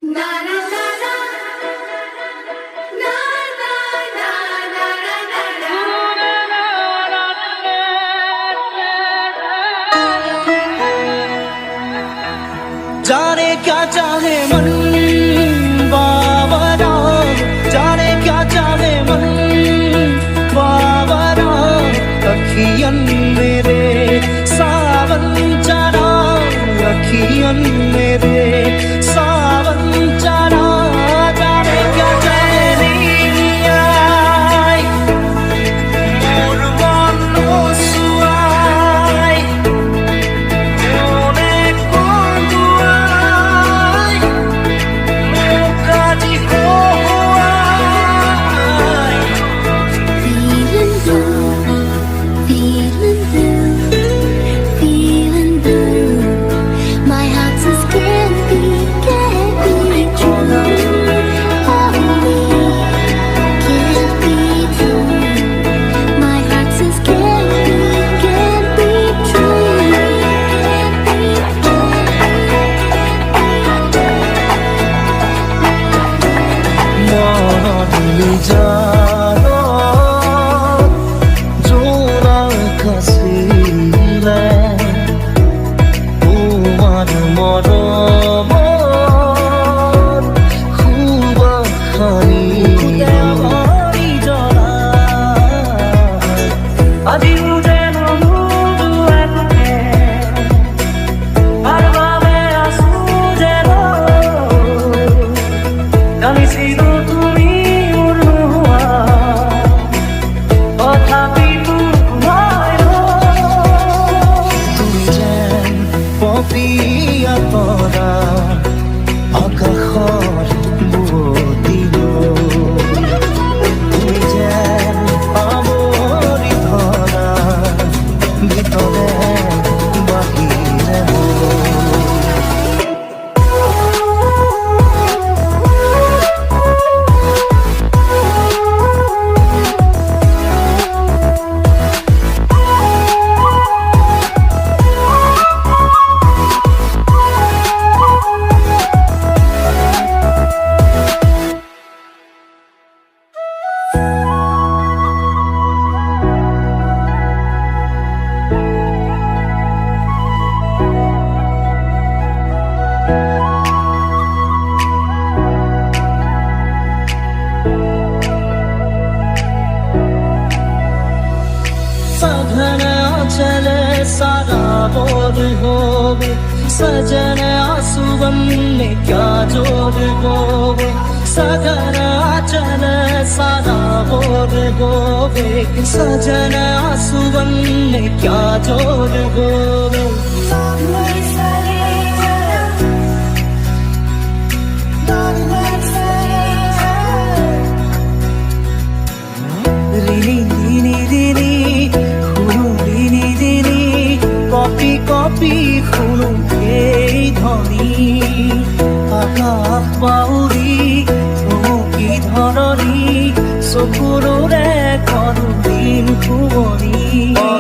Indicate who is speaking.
Speaker 1: जाने क्या चाहे मन बाबरा, जाने क्या चाहे मन बाबरा, अखियन मेरे सावन चरा, अखियन मेरे सावन चरा, जाने क्या चाहे नीलिया मोर मन सुआई मोने चले सारा बोर होवे सजन आंसुवन में क्या जोर होवे सजन चले सारा बोर होवे सजन आंसुवन में क्या जोर होवे কপি শুনো এই ধ্বনি আকাশ বাউরি চমকি ধৰণী চকুৰে কৰো দিন শুৱনি।